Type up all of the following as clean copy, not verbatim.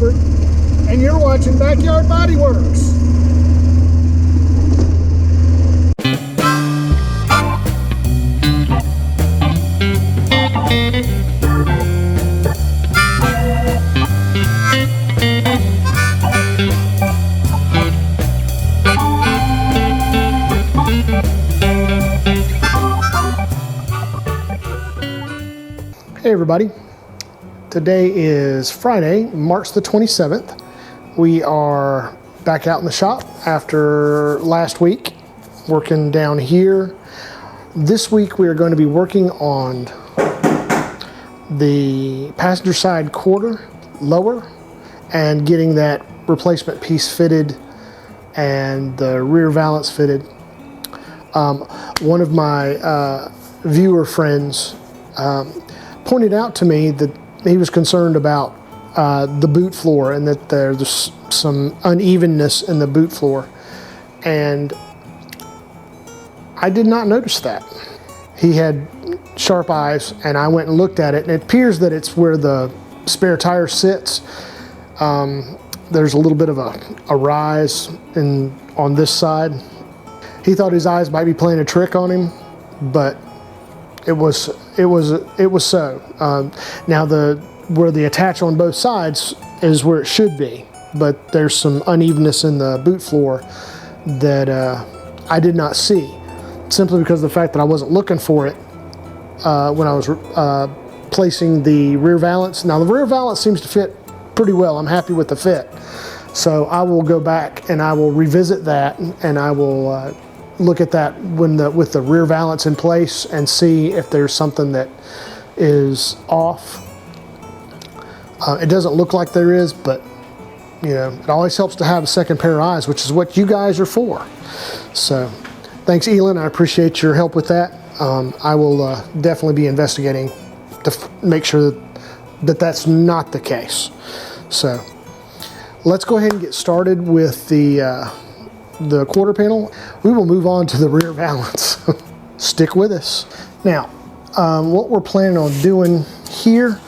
Robert, and you're watching Backyard Bodyworks. Hey everybody, today is Friday, March the 27th. We are back out in the shop after last week, working down here. This week we are going to be working on the passenger side quarter lower and getting that replacement piece fitted and the rear valance fitted. One of my viewer friends pointed out to me that he was concerned about the boot floor and that there's some unevenness in the boot floor, and I did not notice that. He had sharp eyes, and I went and looked at it, and it appears that it's where the spare tire sits. There's a little bit of a rise on this side. He thought his eyes might be playing a trick on him, but it was so. Now where the attach on both sides is where it should be, but there's some unevenness in the boot floor that I did not see, simply because of the fact that I wasn't looking for it when I was placing the rear valance. Now the rear valance seems to fit pretty well. I'm happy with the fit, so I will go back and I will revisit that, and I will look at that with the rear valance in place and see if there's something that is off. It doesn't look like there is, but you know, it always helps to have a second pair of eyes, which is what you guys are for. So thanks, Elin. I appreciate your help with that. I will definitely be investigating to make sure that that's not the case. So let's go ahead and get started with the quarter panel. We will move on to the rear valance. Stick with us. Now, what we're planning on doing here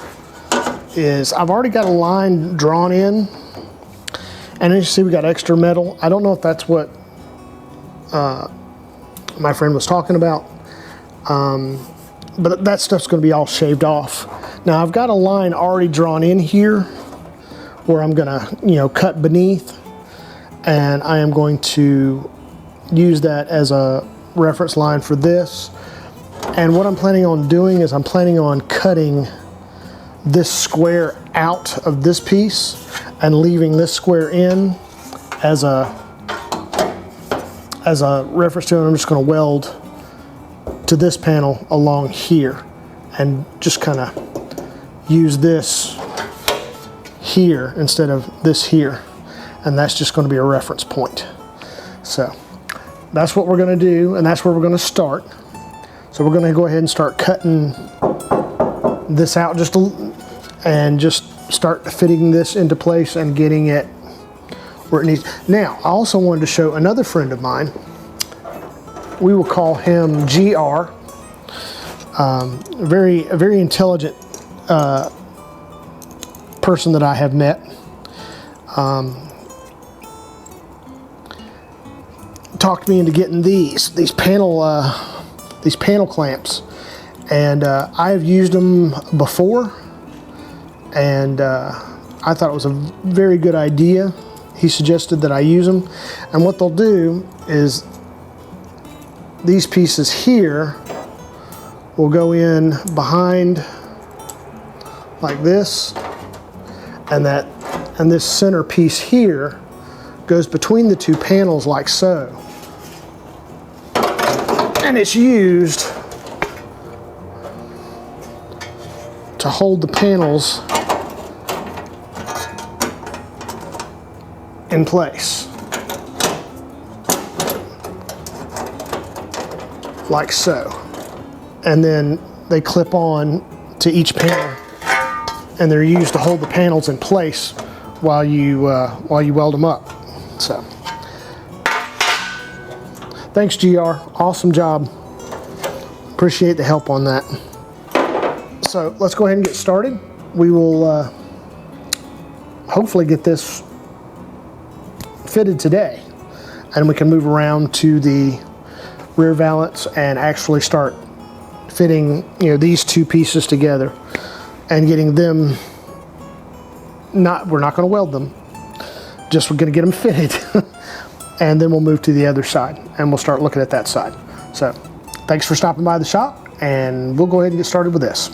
is I've already got a line drawn in, and as you see, we got extra metal. I don't know if that's what my friend was talking about, but that stuff's going to be all shaved off. Now, I've got a line already drawn in here where I'm going to, cut beneath, and I am going to use that as a reference line for this. And what I'm planning on doing is I'm planning on cutting this square out of this piece and leaving this square in as a reference to it. I'm just going to weld to this panel along here and just kind of use this here instead of this here. And that's just going to be a reference point. So that's what we're going to do, and that's where we're going to start. So we're going to go ahead and start cutting this out and just start fitting this into place and getting it where it needs. Now, I also wanted to show another friend of mine. We will call him GR. A very intelligent person that I have met. Talked me into getting these panel clamps, and I've used them before, and I thought it was a very good idea. He suggested that I use them, and what they'll do is these pieces here will go in behind like this, and this center piece here goes between the two panels like so. And it's used to hold the panels in place, like so. And then they clip on to each panel, and they're used to hold the panels in place while you weld them up. So. Thanks, GR. Awesome job. Appreciate the help on that. So let's go ahead and get started. We will hopefully get this fitted today, and we can move around to the rear valance and actually start fitting, you know, these two pieces together and getting them, we're not going to weld them, just we're going to get them fitted. And then we'll move to the other side and we'll start looking at that side. So thanks for stopping by the shop, and we'll go ahead and get started with this.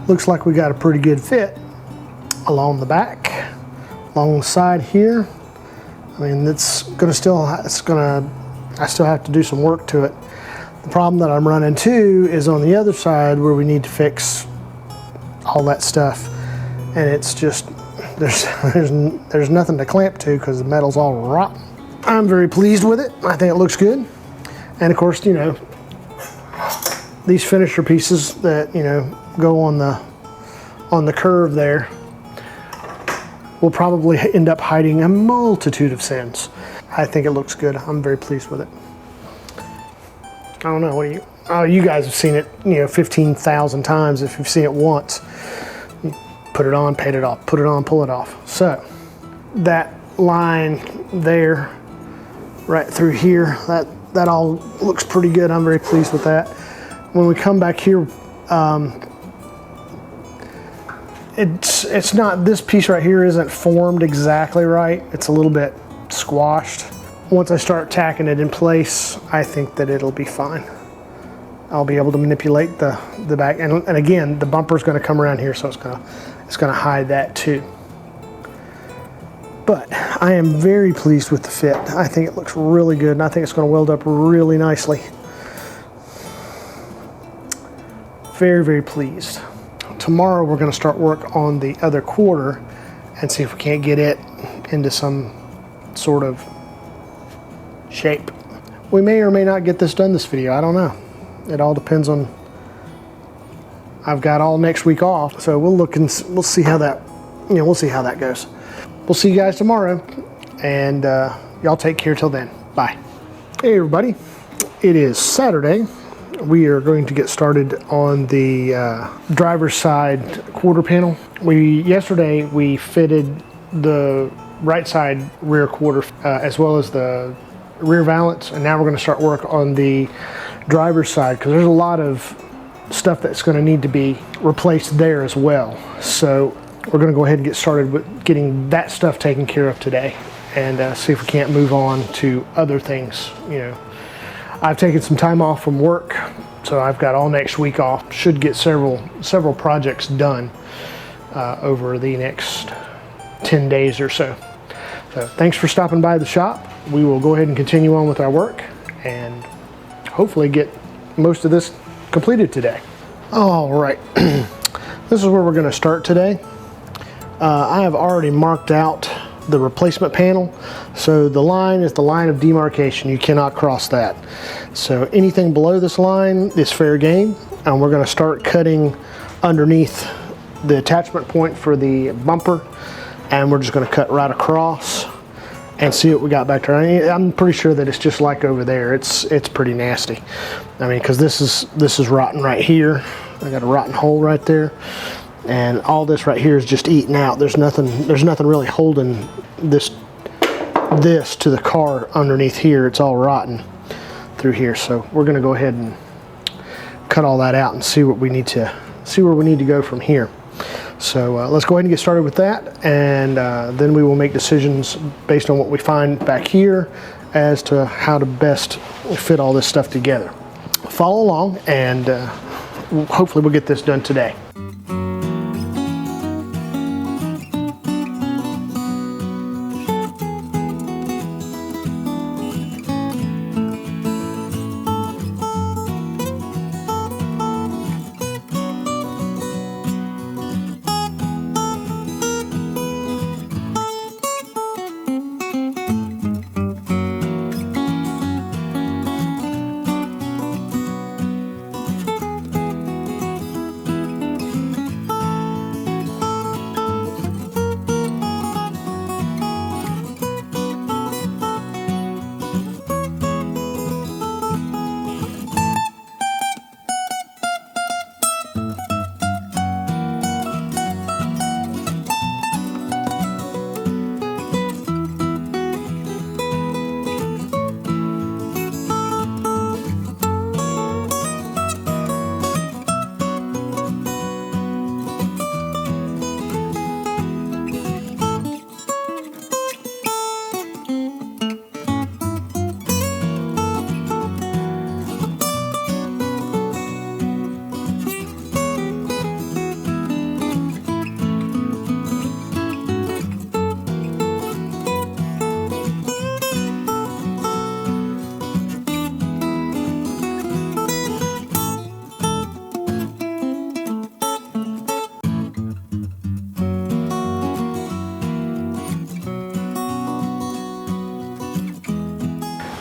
Looks like we got a pretty good fit along the back, along the side here. I mean, I still have to do some work to it. The problem that I'm running into is on the other side where we need to fix all that stuff, and it's just there's nothing to clamp to because the metal's all rotten. I'm very pleased with it. I think it looks good, and of course, you know, these finisher pieces that, you know, go on the curve there will probably end up hiding a multitude of sins. I think it looks good. I'm very pleased with it. I don't know, what do you? Oh, you guys have seen it, you know, 15,000 times. If you've seen it once, you put it on, paint it off, put it on, pull it off. So that line there, right through here, that all looks pretty good. I'm very pleased with that. When we come back here, it's not, this piece right here isn't formed exactly right. It's a little bit squashed. Once I start tacking it in place, I think that it'll be fine. I'll be able to manipulate the back, and again, the bumper's going to come around here, so it's going to hide that too. But I am very pleased with the fit. I think it looks really good, and I think it's going to weld up really nicely. Very, very pleased. Tomorrow we're going to start work on the other quarter and see if we can't get it into some sort of shape. We may or may not get this done this video. I don't know. It all depends on, I've got all next week off, so we'll look and we'll see how that, you know, we'll see how that goes. We'll see you guys tomorrow, and y'all take care till then. Bye. Hey everybody, it is Saturday. We are going to get started on the driver's side quarter panel. Yesterday we fitted the right side rear quarter as well as the rear valance, and now we're going to start work on the driver's side because there's a lot of stuff that's going to need to be replaced there as well. So we're going to go ahead and get started with getting that stuff taken care of today, and see if we can't move on to other things. You know, I've taken some time off from work, so I've got all next week off. Should get several projects done over the next 10 days or so. So thanks for stopping by the shop. We will go ahead and continue on with our work and hopefully get most of this completed today. All right, this is where we're going to start today. I have already marked out the replacement panel, so the line is the line of demarcation. You cannot cross that. So anything below this line is fair game, and we're going to start cutting underneath the attachment point for the bumper, and we're just going to cut right across and see what we got back there. I'm pretty sure that it's just like over there. It's pretty nasty. I mean, because this is rotten right here. I got a rotten hole right there, and all this right here is just eaten out. There's nothing really holding this to the car underneath here. It's all rotten through here. So we're going to go ahead and cut all that out and see where we need to go from here. So let's go ahead and get started with that, and then we will make decisions based on what we find back here as to how to best fit all this stuff together. Follow along, and hopefully we'll get this done today.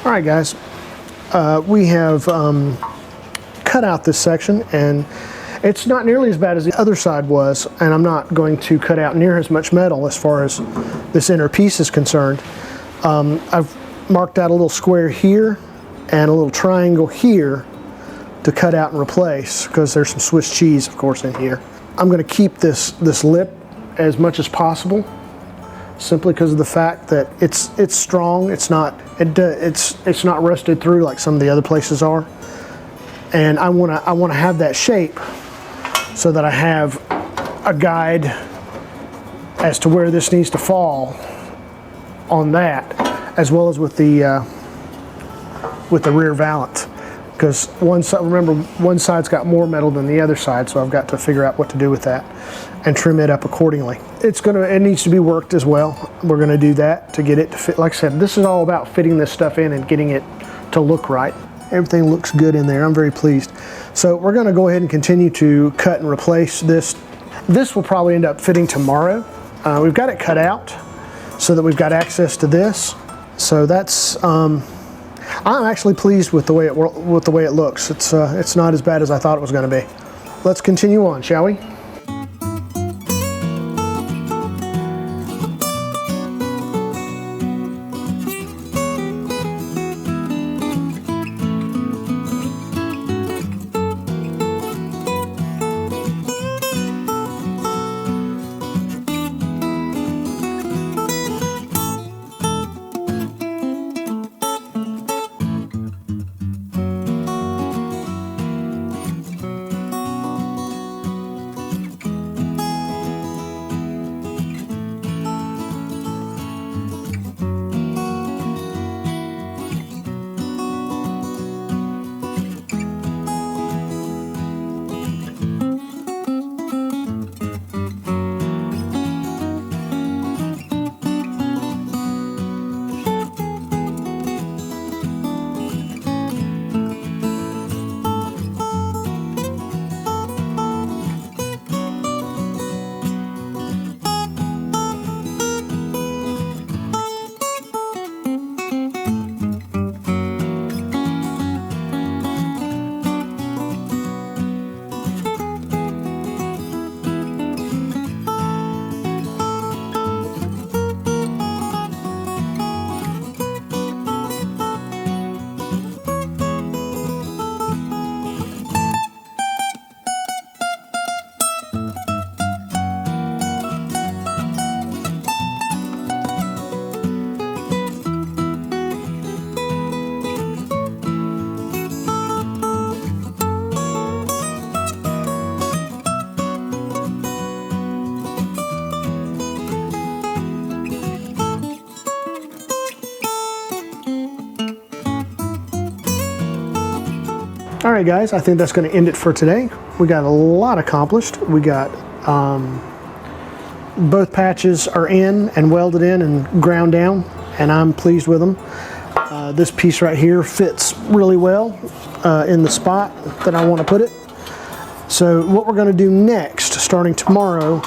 All right, guys, we have cut out this section, and it's not nearly as bad as the other side was, and I'm not going to cut out near as much metal as far as this inner piece is concerned. I've marked out a little square here and a little triangle here to cut out and replace, because there's some Swiss cheese, of course, in here. I'm going to keep this lip as much as possible, simply because of the fact that it's strong. It's not rusted through like some of the other places are, and I want to have that shape so that I have a guide as to where this needs to fall on that, as well as with the rear valance. Because one side, remember, one side's got more metal than the other side, so I've got to figure out what to do with that and trim it up accordingly. It needs to be worked as well. We're going to do that to get it to fit. Like I said, this is all about fitting this stuff in and getting it to look right. Everything looks good in there. I'm very pleased. So we're going to go ahead and continue to cut and replace this. This will probably end up fitting tomorrow. We've got it cut out so that we've got access to this. So that's, I'm actually pleased with the way it looks. It's not as bad as I thought it was going to be. Let's continue on, shall we? All right, guys, I think that's going to end it for today. We got a lot accomplished. We got both patches are in and welded in and ground down, and I'm pleased with them. This piece right here fits really well in the spot that I want to put it. So what we're going to do next, starting tomorrow,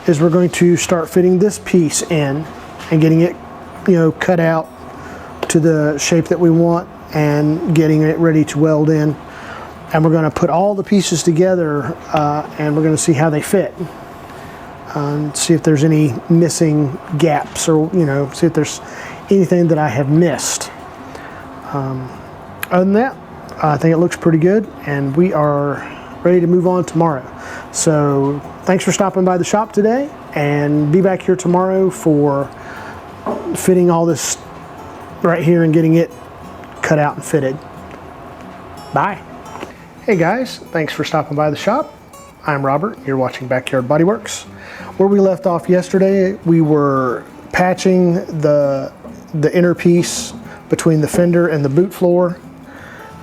is we're going to start fitting this piece in and getting it, cut out to the shape that we want and getting it ready to weld in. And we're going to put all the pieces together and we're going to see how they fit. See if there's any missing gaps, or see if there's anything that I have missed. Other than that, I think it looks pretty good, and we are ready to move on tomorrow. So thanks for stopping by the shop today, and be back here tomorrow for fitting all this right here and getting it cut out and fitted. Bye. Hey guys, thanks for stopping by the shop. I'm Robert, you're watching Backyard Bodyworks. Where we left off yesterday, we were patching the inner piece between the fender and the boot floor.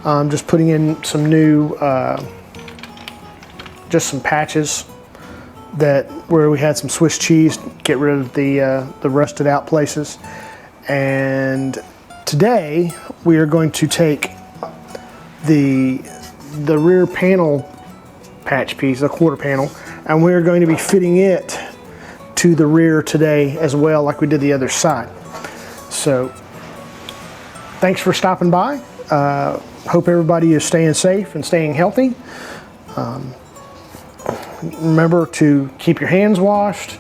Just putting in some new, just some patches where we had some Swiss cheese, get rid of the rusted out places. And today we are going to take the rear panel patch piece, the quarter panel, and we're going to be fitting it to the rear today as well, like we did the other side. So thanks for stopping by. Hope everybody is staying safe and staying healthy. Remember to keep your hands washed,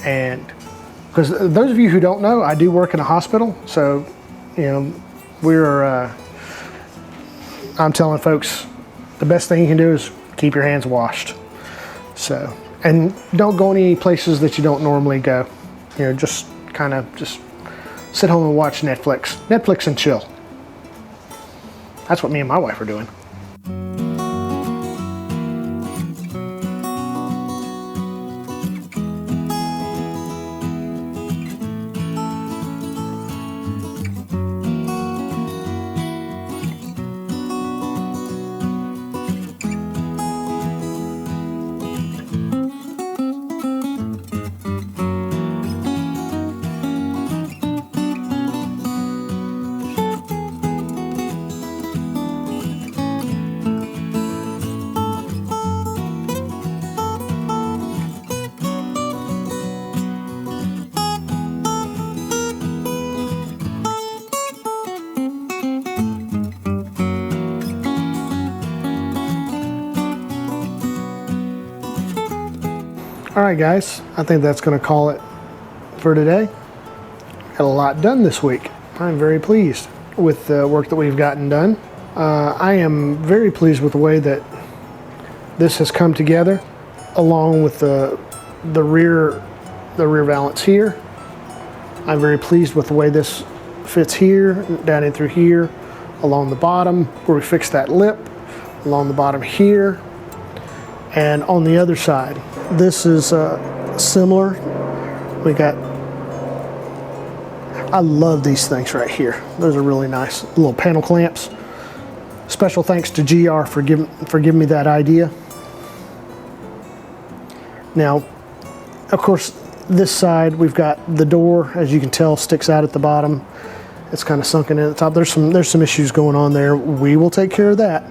and because those of you who don't know, I do work in a hospital, so you know I'm telling folks the best thing you can do is keep your hands washed. So, and don't go any places that you don't normally go. You know, just sit home and watch Netflix and chill. That's what me and my wife are doing. All right, guys, I think that's going to call it for today. Got a lot done this week. I'm very pleased with the work that we've gotten done. I am very pleased with the way that this has come together, along with the rear valance here. I'm very pleased with the way this fits here, down in through here, along the bottom where we fixed that lip, along the bottom here, and on the other side. This is similar. We got, I love these things right here. Those are really nice little panel clamps. Special thanks to GR for giving me that idea. Now, of course, this side we've got the door, as you can tell, sticks out at the bottom. It's kind of sunken in at the top. There's some issues going on there. We will take care of that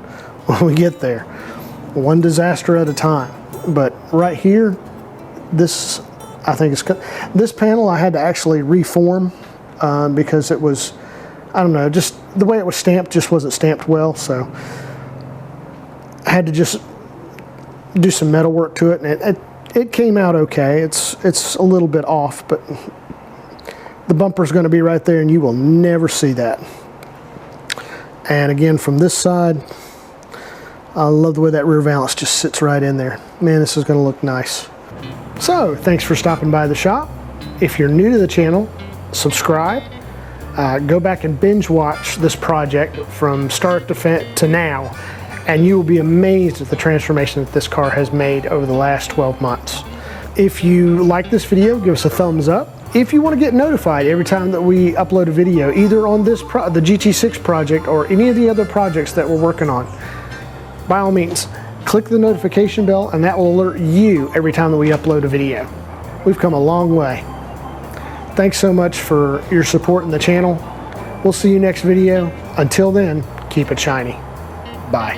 when we get there. One disaster at a time. But right here, this, I think it's, this panel I had to actually reform because it was, I don't know, just the way it was stamped just wasn't stamped well, so I had to just do some metal work to it, and it came out okay. It's a little bit off, but the bumper's going to be right there and you will never see that. And again, from this side, I love the way that rear valance just sits right in there. Man, this is going to look nice. So, thanks for stopping by the shop. If you're new to the channel, subscribe. Go back and binge watch this project from start to now, and you will be amazed at the transformation that this car has made over the last 12 months. If you like this video, give us a thumbs up. If you want to get notified every time that we upload a video, either on this the GT6 project or any of the other projects that we're working on, by all means, click the notification bell and that will alert you every time that we upload a video. We've come a long way. Thanks so much for your support in the channel. We'll see you next video. Until then, keep it shiny. Bye.